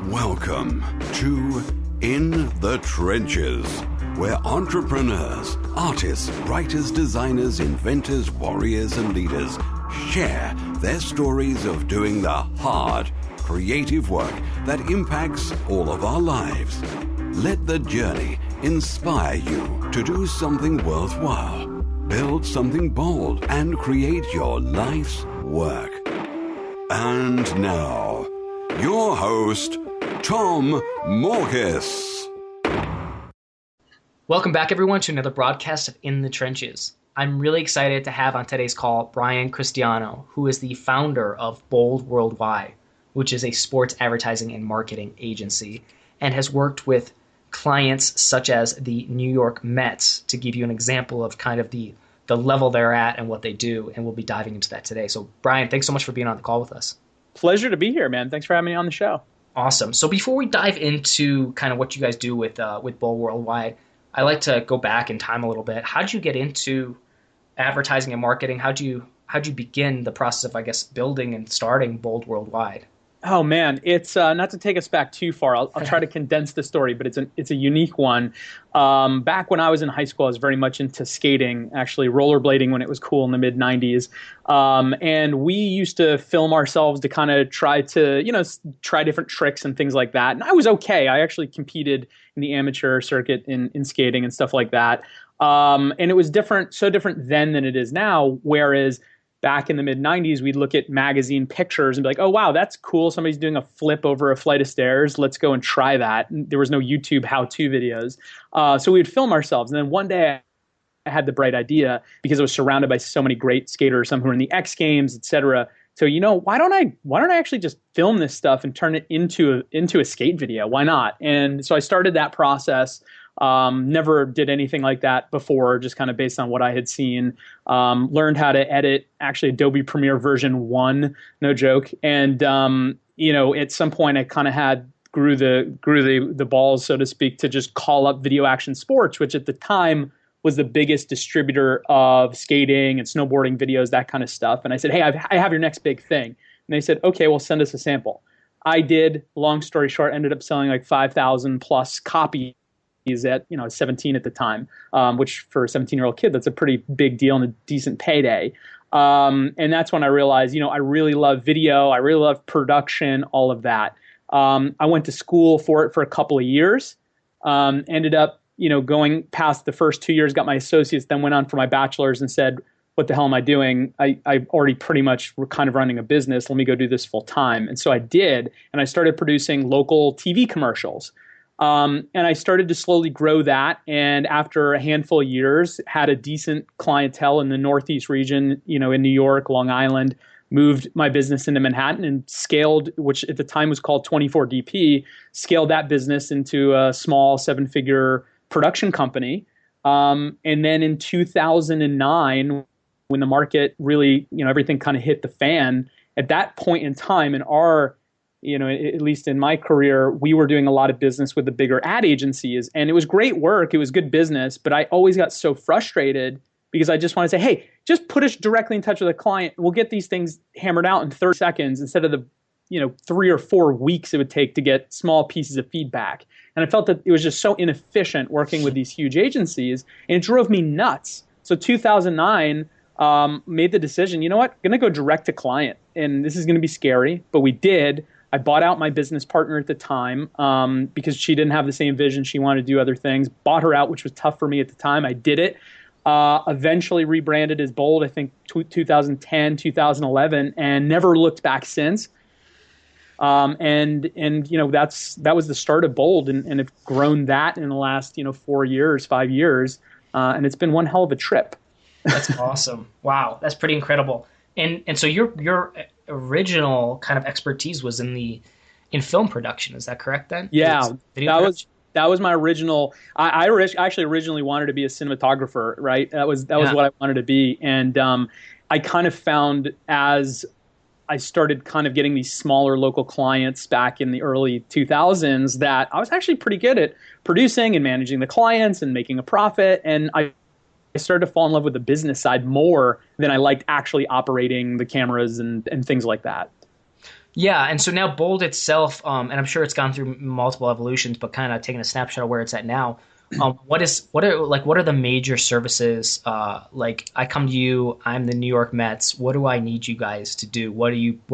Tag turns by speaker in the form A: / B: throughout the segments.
A: Welcome to In the Trenches, where entrepreneurs, artists, writers, designers, inventors, warriors, and leaders share their stories of doing the hard, creative work that impacts all of our lives. Let the journey inspire you to do something worthwhile, build something bold, and create your life's work. And now, your host, Tom Morkis.
B: Welcome back, everyone, to another broadcast of In the Trenches. I'm really excited to have on today's call Brian Cristiano, who is the founder of Bold Worldwide, which is a sports advertising and marketing agency, and has worked with clients such as the New York Mets, to give you an example of kind of the level they're at and what they do, and we'll be diving into that today. So, Brian, thanks so much for being on the call with us.
C: Pleasure to be here, man. Thanks for having me on the show.
B: Awesome. So before we dive into kind of what you guys do with Bold Worldwide, I like to go back in time a little bit. How'd you get into advertising and marketing? How'd you begin the process of, I guess, building and starting Bold Worldwide?
C: Oh man, it's not to take us back too far. I'll try to condense the story, but it's a unique one. Back when I was in high school, I was very much into skating, actually rollerblading when it was cool in the mid '90s. And we used to film ourselves to kind of try different tricks and things like that. And I was okay. I actually competed in the amateur circuit in skating and stuff like that. And it was so different then than it is now. Whereas back in the mid-'90s, we'd look at magazine pictures and be like, oh, wow, that's cool. Somebody's doing a flip over a flight of stairs. Let's go and try that. And there was no YouTube how-to videos. So we would film ourselves. And then one day I had the bright idea, because I was surrounded by so many great skaters, some who were in the X Games, et cetera. So, why don't I actually just film this stuff and turn it into a skate video? Why not? And so I started that process. Never did anything like that before, just kind of based on what I had seen. Learned how to edit, actually Adobe Premiere version 1, no joke. And at some point I kind of grew the balls, so to speak, to just call up Video Action Sports, which at the time was the biggest distributor of skating and snowboarding videos, that kind of stuff. And I said, hey, I have your next big thing. And they said, okay, well, send us a sample. I did. Long story short, ended up selling like 5,000 plus copies at 17 at the time, which for a 17-year-old kid, that's a pretty big deal and a decent payday. And that's when I realized, I really love video. I really love production, all of that. I went to school for it for a couple of years, ended up, going past the first 2 years, got my associates, then went on for my bachelor's and said, what the hell am I doing? I already pretty much were kind of running a business. Let me go do this full time. And so I did, and I started producing local TV commercials. And I started to slowly grow that. And after a handful of years, had a decent clientele in the Northeast region, in New York, Long Island, moved my business into Manhattan and scaled, which at the time was called 24DP, scaled that business into a small 7-figure production company. And then in 2009, when the market really, everything kind of hit the fan, at that point in time in our at least in my career, we were doing a lot of business with the bigger ad agencies, and it was great work. It was good business, but I always got so frustrated because I just want to say, hey, just put us directly in touch with a client. We'll get these things hammered out in 30 seconds instead of the 3 or 4 weeks it would take to get small pieces of feedback. And I felt that it was just so inefficient working with these huge agencies, and it drove me nuts. So 2009, made the decision, I'm going to go direct to client, and this is going to be scary, but we did. I bought out my business partner at the time because she didn't have the same vision. She wanted to do other things. Bought her out, which was tough for me at the time. I did it. Eventually rebranded as Bold, I think 2010, 2011, and never looked back since. That was the start of Bold, and have grown that in the last 5 years, and it's been one hell of a trip.
B: That's awesome! Wow, that's pretty incredible. And so your original kind of expertise was in film production. Is that correct then?
C: Yeah, that was my original. I actually originally wanted to be a cinematographer, right? That was what I wanted to be. And I kind of found as I started kind of getting these smaller local clients back in the early 2000s that I was actually pretty good at producing and managing the clients and making a profit. And I started to fall in love with the business side more than I liked actually operating the cameras and things like that.
B: Yeah, and so now Bold itself, and I'm sure it's gone through multiple evolutions, but kind of taking a snapshot of where it's at now. What are the major services? Like I come to you, I'm the New York Mets. What do I need you guys to do? What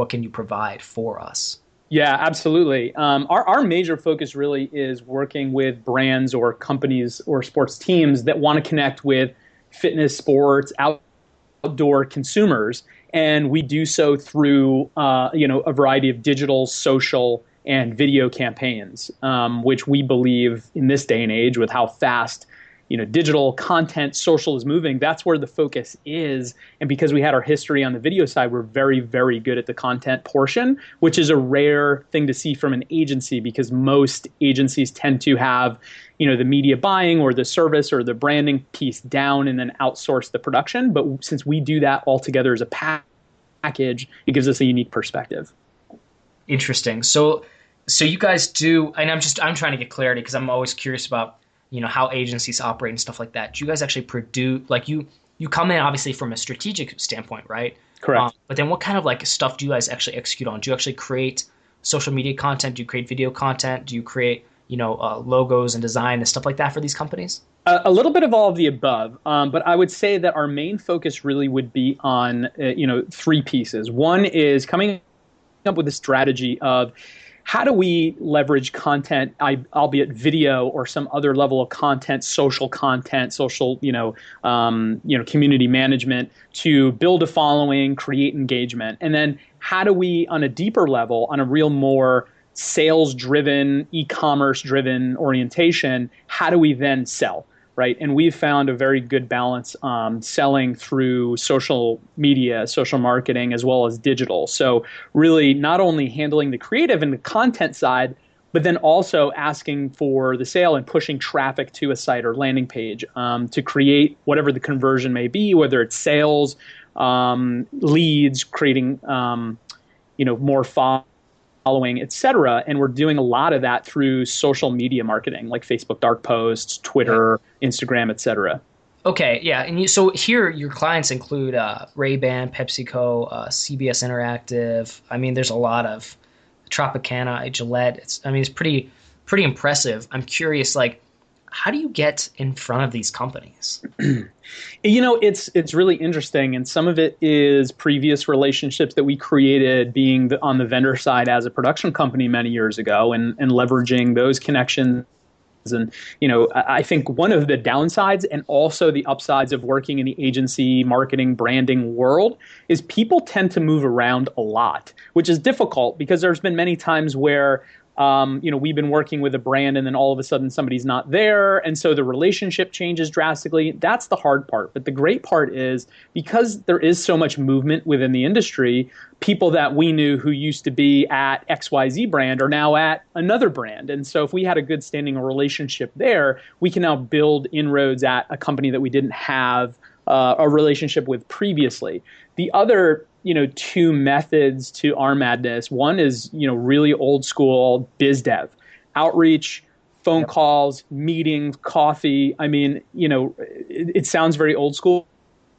B: can you provide for us?
C: Yeah, absolutely. Our major focus really is working with brands or companies or sports teams that want to connect with fitness, sports, outdoor consumers, and we do so through a variety of digital, social, and video campaigns, which we believe in this day and age with how fast digital content, social is moving. That's where the focus is. And because we had our history on the video side, we're very, very good at the content portion, which is a rare thing to see from an agency because most agencies tend to have, the media buying or the service or the branding piece down and then outsource the production. But since we do that all together as a package, it gives us a unique perspective.
B: Interesting. So you guys do, and I'm trying to get clarity because I'm always curious about how agencies operate and stuff like that. Do you guys actually produce, like you come in obviously from a strategic standpoint, right?
C: Correct.
B: But then what kind of like stuff do you guys actually execute on? Do you actually create social media content? Do you create video content? Do you create, logos and design and stuff like that for these companies?
C: A little bit of all of the above, but I would say that our main focus really would be on, three pieces. One is coming up with a strategy of how do we leverage content, albeit video or some other level of content, social, community management to build a following, create engagement. And then how do we, on a deeper level, on a real more sales-driven, e-commerce-driven orientation, how do we then sell? Right. And we've found a very good balance selling through social media, social marketing, as well as digital. So really not only handling the creative and the content side, but then also asking for the sale and pushing traffic to a site or landing page to create whatever the conversion may be, whether it's sales, leads, creating, more following, et cetera. And we're doing a lot of that through social media marketing, like Facebook dark posts, Twitter, Instagram, et cetera.
B: Okay, yeah. And so here your clients include Ray-Ban, PepsiCo, CBS Interactive. I mean, there's a lot of Tropicana, Gillette. It's pretty impressive. I'm curious, like, how do you get in front of these companies?
C: It's really interesting, and some of it is previous relationships that we created being on the vendor side as a production company many years ago and leveraging those connections. And, I think one of the downsides and also the upsides of working in the agency, marketing, branding world is people tend to move around a lot, which is difficult because there's been many times where we've been working with a brand and then all of a sudden somebody's not there. And so the relationship changes drastically. That's the hard part. But the great part is because there is so much movement within the industry, people that we knew who used to be at XYZ brand are now at another brand. And so if we had a good standing relationship there, we can now build inroads at a company that we didn't have a relationship with previously. The other two methods to our madness. One is, really old school biz dev, outreach, phone calls, meetings, coffee. I mean, it sounds very old school,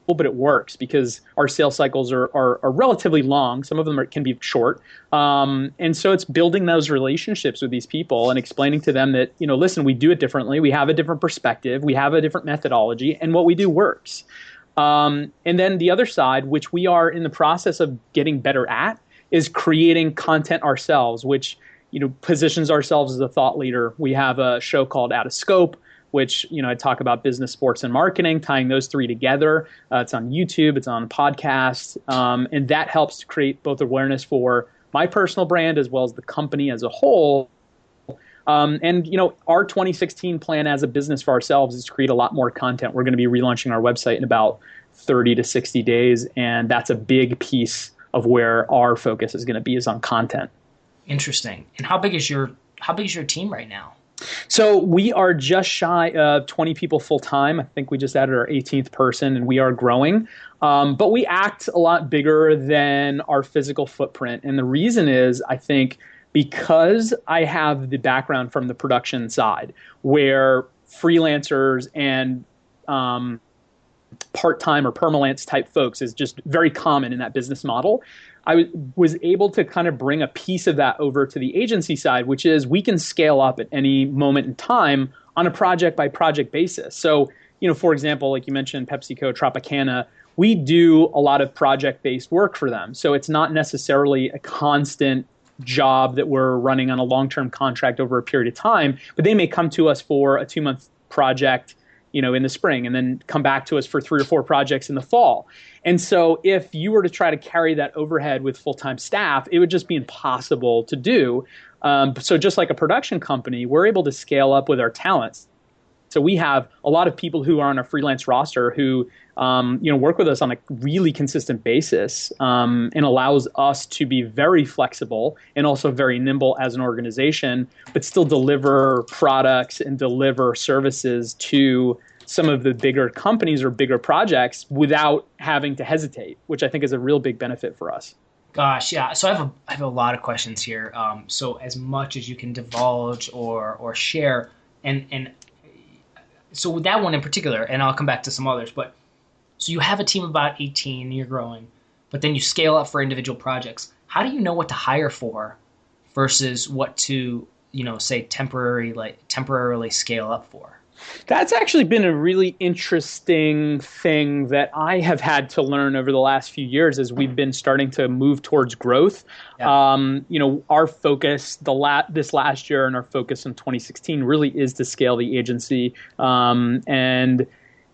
C: but it works because our sales cycles are relatively long. Some of them can be short. And so it's building those relationships with these people and explaining to them that, listen, we do it differently. We have a different perspective. We have a different methodology, and what we do works. And then the other side, which we are in the process of getting better at, is creating content ourselves, which positions ourselves as a thought leader. We have a show called Out of Scope, which I talk about business, sports, and marketing, tying those three together. It's on YouTube, it's on podcasts, and that helps to create both awareness for my personal brand as well as the company as a whole. And our 2016 plan as a business for ourselves is to create a lot more content. We're going to be relaunching our website in about 30 to 60 days, and that's a big piece of where our focus is going to be is on content.
B: Interesting. And how big is your team right now?
C: So we are just shy of 20 people full time. I think we just added our 18th person, and we are growing. But we act a lot bigger than our physical footprint, and the reason is, I think, because I have the background from the production side where freelancers and part-time or permalance type folks is just very common in that business model. was able to kind of bring a piece of that over to the agency side, which is we can scale up at any moment in time on a project by project basis. So, for example, like you mentioned, PepsiCo, Tropicana, we do a lot of project-based work for them. So it's not necessarily a constant job that we're running on a long-term contract over a period of time, but they may come to us for a 2-month project, in the spring, and then come back to us for 3 or 4 projects in the fall. And so if you were to try to carry that overhead with full-time staff, it would just be impossible to do. So just like a production company, we're able to scale up with our talents. So we have a lot of people who are on a freelance roster who, work with us on a really consistent basis, and allows us to be very flexible and also very nimble as an organization, but still deliver products and deliver services to some of the bigger companies or bigger projects without having to hesitate, which I think is a real big benefit for us.
B: Gosh, yeah. So I have a lot of questions here. So as much as you can divulge or share, and so with that one in particular, and I'll come back to some others, but so you have a team of about 18, you're growing, but then you scale up for individual projects. How do you know what to hire for versus what to, say temporarily scale up for?
C: That's actually been a really interesting thing that I have had to learn over the last few years as we've been starting to move towards growth. Yeah. Our focus this last year and our focus in 2016 really is to scale the agency. And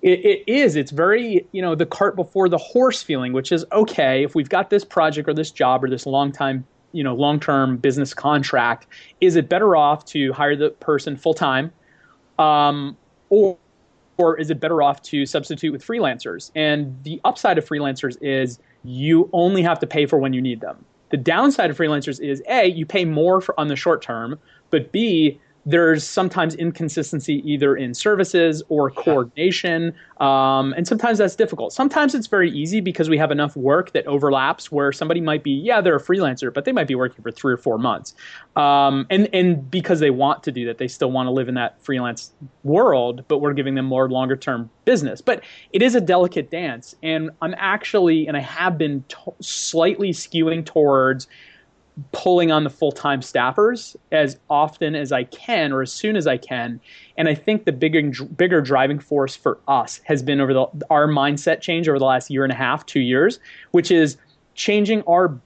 C: it's very, the cart before the horse feeling, which is, okay, if we've got this project or this job or this long-term business contract, is it better off to hire the person full-time? Or is it better off to substitute with freelancers? And the upside of freelancers is you only have to pay for when you need them. The downside of freelancers is A, you pay more on the short term, but B, there's sometimes inconsistency either in services or coordination, and sometimes that's difficult. Sometimes it's very easy because we have enough work that overlaps where somebody might be, they're a freelancer, but they might be working for 3 or 4 months. And because they want to do that, they still want to live in that freelance world, but we're giving them more longer term business. But it is a delicate dance, and I have been slightly skewing towards pulling on the full-time staffers as often as I can or as soon as I can. And I think the bigger driving force for us has been our mindset change over the last 1.5 to 2 years, which is changing our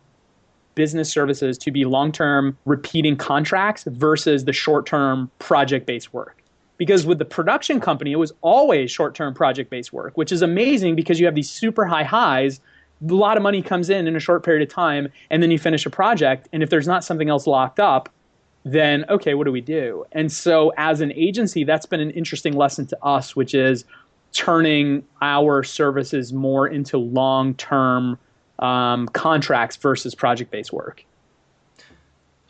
C: business services to be long-term repeating contracts versus the short-term project-based work. Because with the production company, it was always short-term project-based work, which is amazing because you have these super high highs. A lot of money comes in a short period of time, and then you finish a project. And if there's not something else locked up, then, okay, what do we do? And so as an agency, that's been an interesting lesson to us, which is turning our services more into long-term contracts versus project-based work.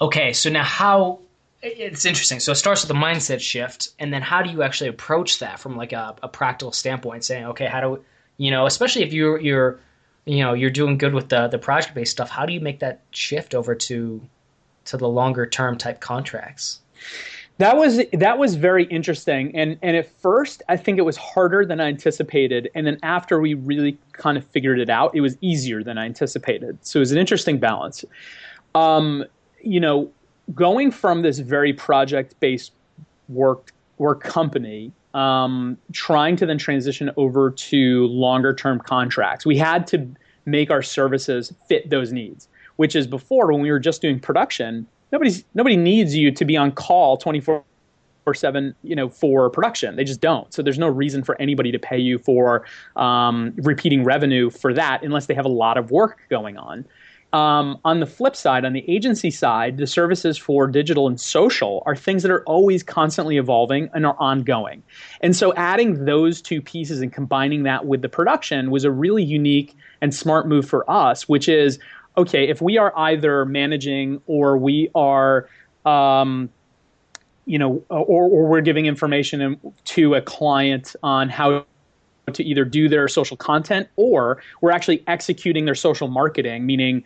B: Okay, so now it's interesting. So it starts with the mindset shift, and then how do you actually approach that from like a practical standpoint, saying, okay, how do we, especially if you're doing good with the project-based stuff, how do you make that shift over to the longer term type contracts?
C: That was very interesting. And at first, I think it was harder than I anticipated. And then after we really kind of figured it out, it was easier than I anticipated. So it was an interesting balance. Going from this very project-based work company, trying to then transition over to longer term contracts. We had to make our services fit those needs, which is before when we were just doing production, nobody needs you to be on call 24/7, for production. They just don't. So there's no reason for anybody to pay you for repeating revenue for that unless they have a lot of work going on. On the flip side, on the agency side, the services for digital and social are things that are always constantly evolving and are ongoing. And so adding those two pieces and combining that with the production was a really unique and smart move for us, which is, okay, if we are either managing or we are, or we're giving information to a client on how to either do their social content, or we're actually executing their social marketing, meaning,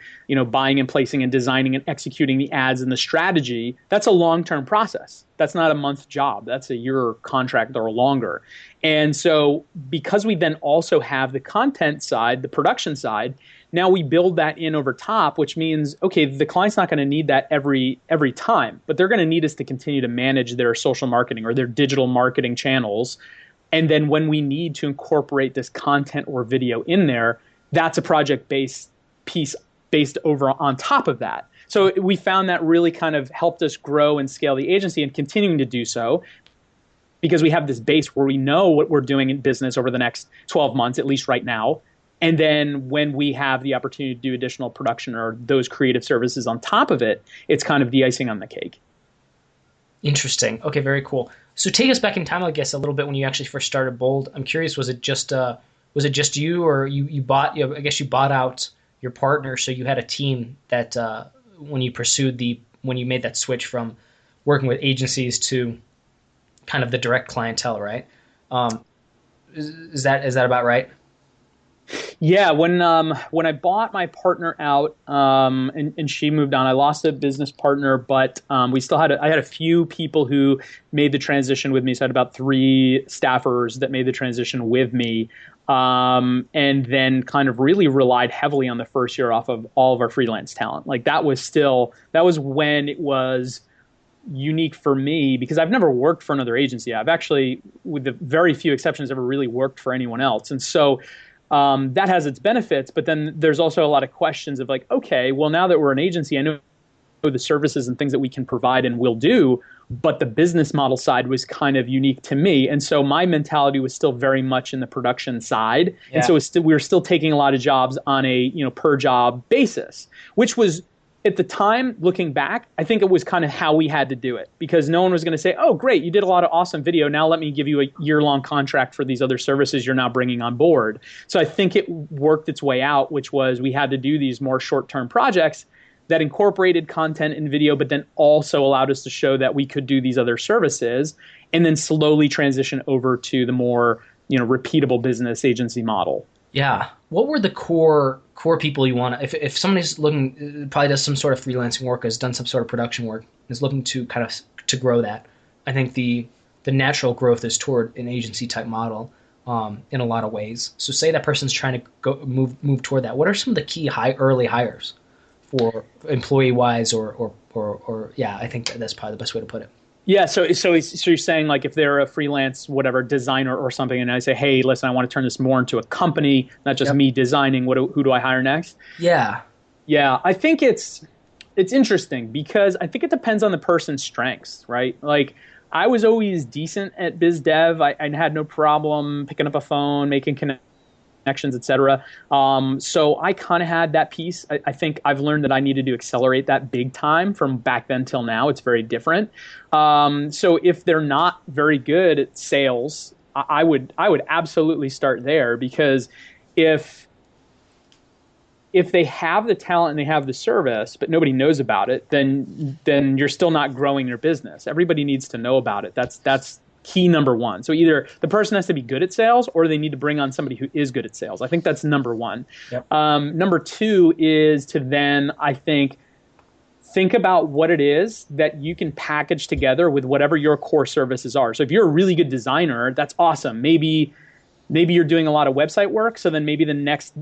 C: buying and placing and designing and executing the ads and the strategy. That's a long-term process. That's not a month job. That's a year contract or longer. And so because we then also have the content side, the production side, Now we build that in over top, which means, okay, the client's not going to need that every time, but they're going to need us to continue to manage their social marketing or their digital marketing channels. And then when we need to incorporate this content or video in there, that's a project-based piece based over on top of that. So we found that really kind of helped us grow and scale the agency, and continuing to do so because we have this base where we know what we're doing in business over the next 12 months, at least right now. And then when we have the opportunity to do additional production or those creative services on top of it, it's kind of the icing on the cake.
B: Interesting. Okay, very cool. So take us back in time, I guess, a little bit when you actually first started Bold. I'm curious, was it just you, or you bought? I guess you bought out your partner, so you had a team that when you made that switch from working with agencies to kind of the direct clientele, right? Is that about right?
C: Yeah, when I bought my partner out and she moved on, I lost a business partner, but we still had I had a few people who made the transition with me. So I had about 3 staffers that made the transition with me, and then kind of really relied heavily on the first year off of all of our freelance talent. Like that was when it was unique for me because I've never worked for another agency. I've actually, with the very few exceptions, never really worked for anyone else, and so. That has its benefits, but then there's also a lot of questions of like, okay, well, now that we're an agency, I know the services and things that we can provide and will do, but the business model side was kind of unique to me. And so my mentality was still very much in the production side. Yeah. And so we were still taking a lot of jobs on a, per job basis, which was, at the time, looking back, I think it was kind of how we had to do it because no one was going to say, oh, great, you did a lot of awesome video. Now let me give you a year-long contract for these other services you're now bringing on board. So I think it worked its way out, which was we had to do these more short-term projects that incorporated content and video, but then also allowed us to show that we could do these other services and then slowly transition over to the more repeatable business agency model.
B: Yeah. What were the core people you want to, if somebody's looking, probably does some sort of freelancing work, has done some sort of production work, is looking to kind of to grow that, I think the natural growth is toward an agency type model in a lot of ways. So say that person's trying to go move toward that. What are some of the key early hires for employee wise or yeah, I think that's probably the best way to put it.
C: Yeah, so you're saying like if they're a freelance whatever designer or something, and I say, hey, listen, I want to turn this more into a company, not just me designing. Who do I hire next?
B: Yeah,
C: I think it's interesting because I think it depends on the person's strengths, right? Like I was always decent at biz dev. I had no problem picking up a phone, making connections, et cetera. So I kind of had that piece. I think I've learned that I needed to accelerate that big time from back then till now. It's very different. So if they're not very good at sales, I would absolutely start there because if they have the talent and they have the service, but nobody knows about it, then you're still not growing your business. Everybody needs to know about it. That's key number one. So either the person has to be good at sales or they need to bring on somebody who is good at sales. I think that's number one. Yep. Number two is to then, I think about what it is that you can package together with whatever your core services are. So if you're a really good designer, that's awesome. Maybe you're doing a lot of website work. So then maybe the next,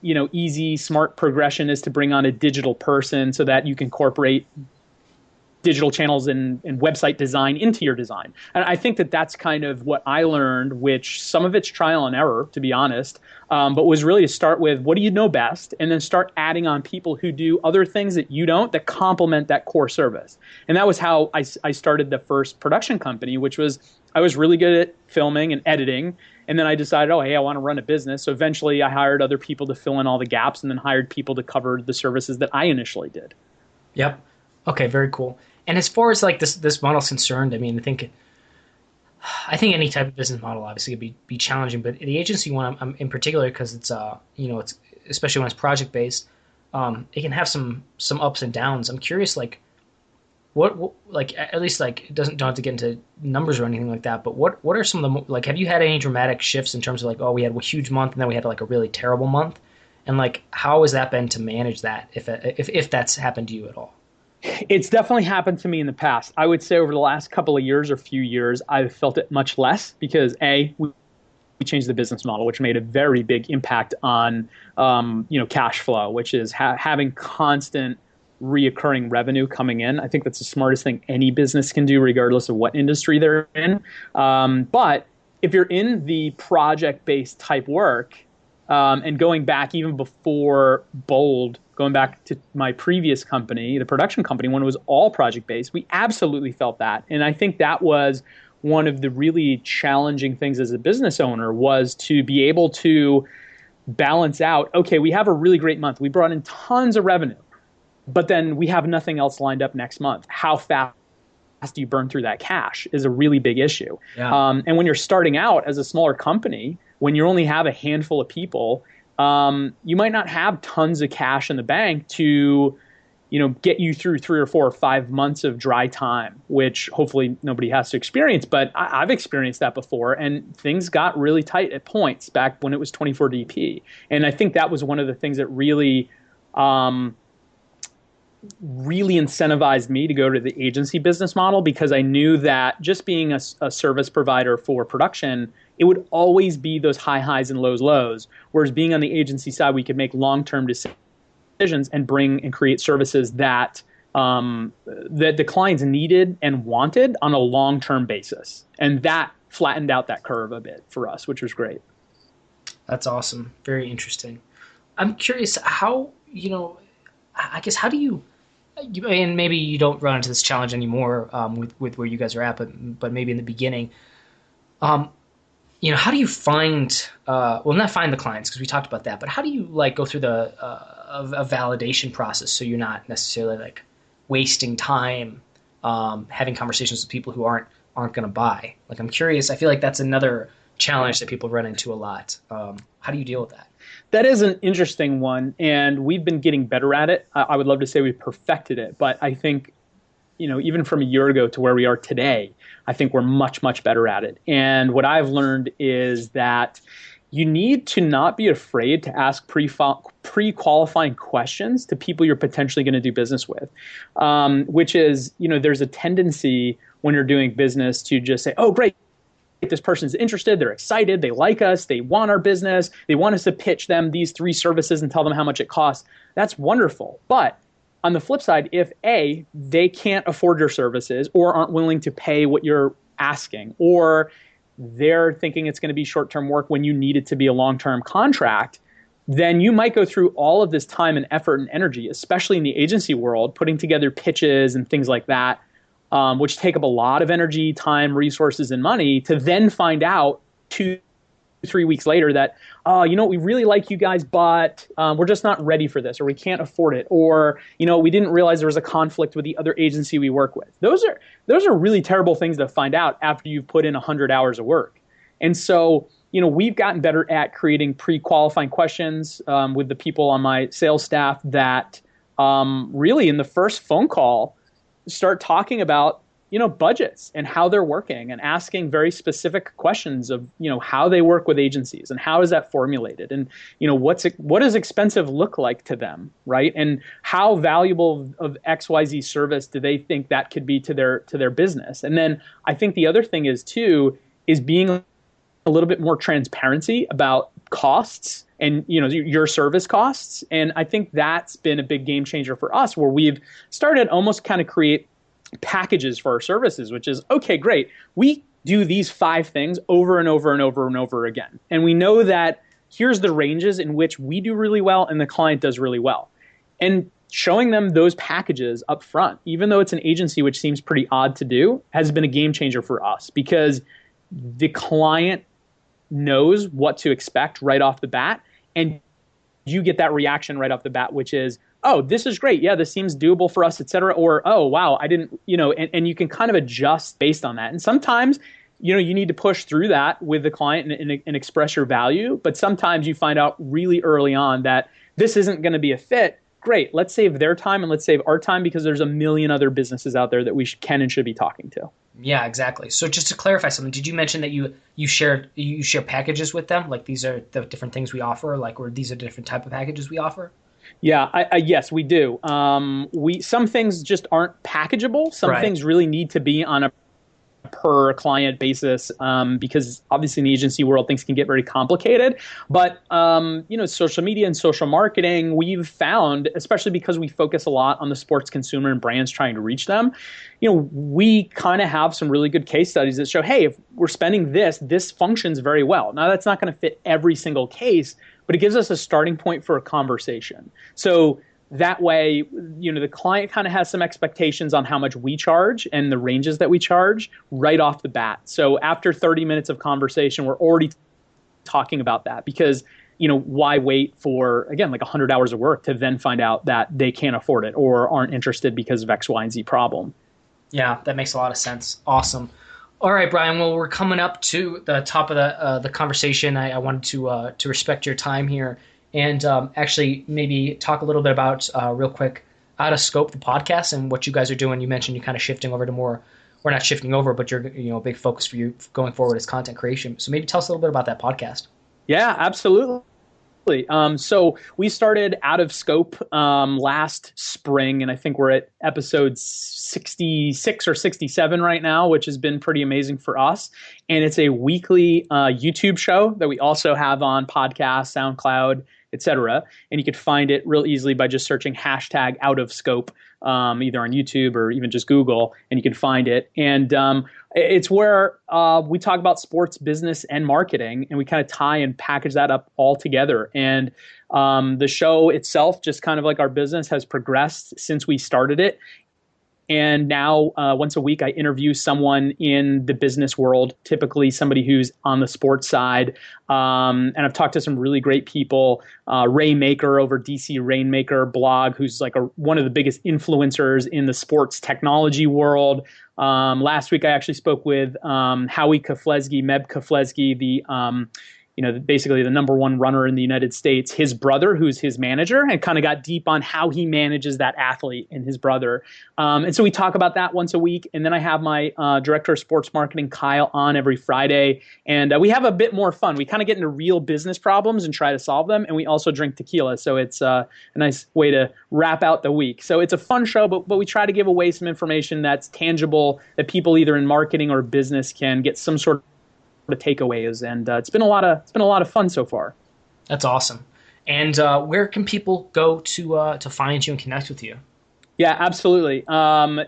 C: easy, smart progression is to bring on a digital person so that you can incorporate digital channels and website design into your design. And I think that that's kind of what I learned, which some of it's trial and error, to be honest, but was really to start with what do you know best and then start adding on people who do other things that you don't that complement that core service. And that was how I started the first production company, which was I was really good at filming and editing. And then I decided, hey, I want to run a business. So eventually I hired other people to fill in all the gaps and then hired people to cover the services that I initially did.
B: Yep. Okay, very cool. And as far as like this model is concerned, I mean, I think any type of business model obviously could be challenging, but the agency one in particular, because it's it's especially when it's project based, it can have some ups and downs. I'm curious, like what like at least like don't have to get into numbers or anything like that, but what are some of the like have you had any dramatic shifts in terms of like we had a huge month and then we had like a really terrible month, and like how has that been to manage that if that's happened to you at all?
C: It's definitely happened to me in the past. I would say over the last couple of years or few years, I've felt it much less because we changed the business model, which made a very big impact on cash flow, which is having constant reoccurring revenue coming in. I think that's the smartest thing any business can do, regardless of what industry they're in. But if you're in the project-based type work, and going back even before Bold, going back to my previous company, the production company, when it was all project-based, we absolutely felt that. And I think that was one of the really challenging things as a business owner, was to be able to balance out, okay, we have a really great month. We brought in tons of revenue, but then we have nothing else lined up next month. How fast do you burn through that cash is a really big issue. Yeah. And when you're starting out as a smaller company, when you only have a handful of people, you might not have tons of cash in the bank to get you through 3 or 4 or 5 months of dry time, which hopefully nobody has to experience. But I've experienced that before, and things got really tight at points back when it was 24 DP. And I think that was one of the things that really incentivized me to go to the agency business model, because I knew that just being a service provider for production, it would always be those high highs and lows. Whereas being on the agency side, we could make long-term decisions and bring and create services that the clients needed and wanted on a long-term basis. And that flattened out that curve a bit for us, which was great.
B: That's awesome. Very interesting. I'm curious how, I guess, how do you, and maybe you don't run into this challenge anymore with where you guys are at, but maybe in the beginning, how do you find, not find the clients, because we talked about that, but how do you go through a validation process so you're not necessarily wasting time having conversations with people who aren't going to buy? I'm curious. I feel like that's another challenge that people run into a lot. How do you deal with that?
C: That is an interesting one, and we've been getting better at it. I would love to say we've perfected it, but I think, even from a year ago to where we are today, I think we're much, much better at it. And what I've learned is that you need to not be afraid to ask pre-qualifying questions to people you're potentially going to do business with, which is, there's a tendency when you're doing business to just say, oh, great, this person's interested, they're excited, they like us, they want our business, they want us to pitch them these 3 services and tell them how much it costs. That's wonderful. But on the flip side, if A, they can't afford your services or aren't willing to pay what you're asking, or they're thinking it's going to be short-term work when you need it to be a long-term contract, then you might go through all of this time and effort and energy, especially in the agency world, putting together pitches and things like that, which take up a lot of energy, time, resources, and money, to then find out 2-3 weeks later that, we really like you guys, but we're just not ready for this, or we can't afford it, or, we didn't realize there was a conflict with the other agency we work with. Those are really terrible things to find out after you've put in 100 hours of work. And so, we've gotten better at creating pre-qualifying questions with the people on my sales staff that really in the first phone call start talking about budgets and how they're working, and asking very specific questions of how they work with agencies and how is that formulated, and what does expensive look like to them, right? And how valuable of XYZ service do they think that could be to their business? And then I think the other thing is being a little bit more transparency about costs and your service costs. And I think that's been a big game changer for us, where we've started almost kind of create packages for our services, which is, okay, great, we do these 5 things over and over and over and over again, and we know that here's the ranges in which we do really well and the client does really well. And showing them those packages up front, even though it's an agency, which seems pretty odd to do, has been a game changer for us, because the client knows what to expect right off the bat, and you get that reaction right off the bat, which is, oh, this is great. Yeah, this seems doable for us, et cetera. Or, oh, wow, I didn't, and you can kind of adjust based on that. And sometimes, you need to push through that with the client and express your value. But sometimes you find out really early on that this isn't going to be a fit. Great, let's save their time and let's save our time, because there's a million other businesses out there that we can and should be talking to.
B: Yeah, exactly. So just to clarify something, did you mention that you share packages with them? Like, these are the different things we offer, or these are different type of packages we offer?
C: Yeah, yes, we do. Some things just aren't packageable. Some things really need to be on a per client basis, because obviously in the agency world, things can get very complicated. But, social media and social marketing, we've found, especially because we focus a lot on the sports consumer and brands trying to reach them, we kind of have some really good case studies that show, hey, if we're spending this functions very well. Now, that's not going to fit every single case, but it gives us a starting point for a conversation. So that way, the client kind of has some expectations on how much we charge and the ranges that we charge right off the bat. So after 30 minutes of conversation, we're already talking about that because, why wait for, again, like 100 hours of work to then find out that they can't afford it or aren't interested because of X, Y, and Z problem.
B: Yeah, that makes a lot of sense. Awesome. All right, Brian. Well, we're coming up to the top of the conversation. I wanted to respect your time here. And actually maybe talk a little bit about, real quick, Out of Scope, the podcast, and what you guys are doing. You mentioned you're kind of shifting over to more, or not shifting over, but you're, a big focus for you going forward is content creation. So maybe tell us a little bit about that podcast.
C: Yeah, absolutely. So we started Out of Scope last spring, and I think we're at episode 66 or 67 right now, which has been pretty amazing for us. And it's a weekly YouTube show that we also have on podcast, SoundCloud, etc. And you could find it real easily by just searching hashtag Out of Scope, either on YouTube or even just Google, and you can find it. And it's where we talk about sports, business, and marketing, and we kind of tie and package that up all together. And the show itself, just kind of like our business, has progressed since we started it. And now once a week, I interview someone in the business world, typically somebody who's on the sports side. And I've talked to some really great people. Ray Maker over DC Rainmaker blog, who's like one of the biggest influencers in the sports technology world. Last week, I actually spoke with Howie Kaflesky, Meb Kaflesky, the basically the number one runner in the United States, his brother, who's his manager, and kind of got deep on how he manages that athlete and his brother. And so we talk about that once a week. And then I have my director of sports marketing, Kyle, on every Friday. And we have a bit more fun. We kind of get into real business problems and try to solve them. And we also drink tequila. So it's a nice way to wrap out the week. So it's a fun show, but we try to give away some information that's tangible that people either in marketing or business can get some sort of takeaways, and it's been a lot of fun so far.
B: That's awesome. And where can people go to find you and connect with you?
C: Yeah, absolutely.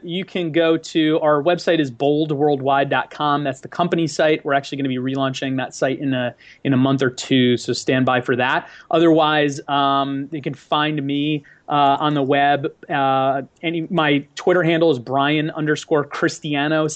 C: You can go to our website is boldworldwide.com. That's the company site. We're actually going to be relaunching that site in a month or two, so stand by for that. Otherwise, you can find me on the web. My Twitter handle is Brian_Cristiano, Cristiano.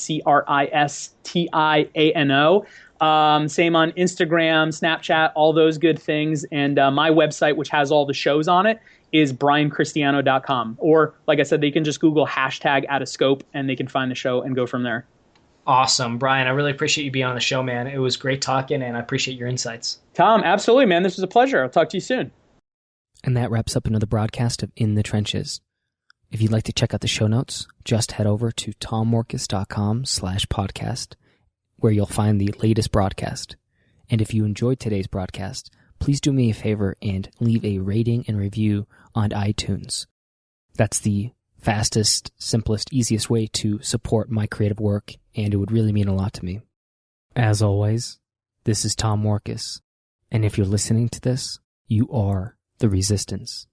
C: Same on Instagram, Snapchat, all those good things. And my website, which has all the shows on it, is briancristiano.com. Or, like I said, they can just Google hashtag Out of Scope, and they can find the show and go from there.
B: Awesome. Brian, I really appreciate you being on the show, man. It was great talking, and I appreciate your insights.
C: Tom, absolutely, man. This was a pleasure. I'll talk to you soon.
D: And that wraps up another broadcast of In the Trenches. If you'd like to check out the show notes, just head over to tommorkes.com/podcast, where you'll find the latest broadcast. And if you enjoyed today's broadcast, please do me a favor and leave a rating and review on iTunes. That's the fastest, simplest, easiest way to support my creative work, and it would really mean a lot to me. As always, this is Tom Morkes, and if you're listening to this, you are the resistance.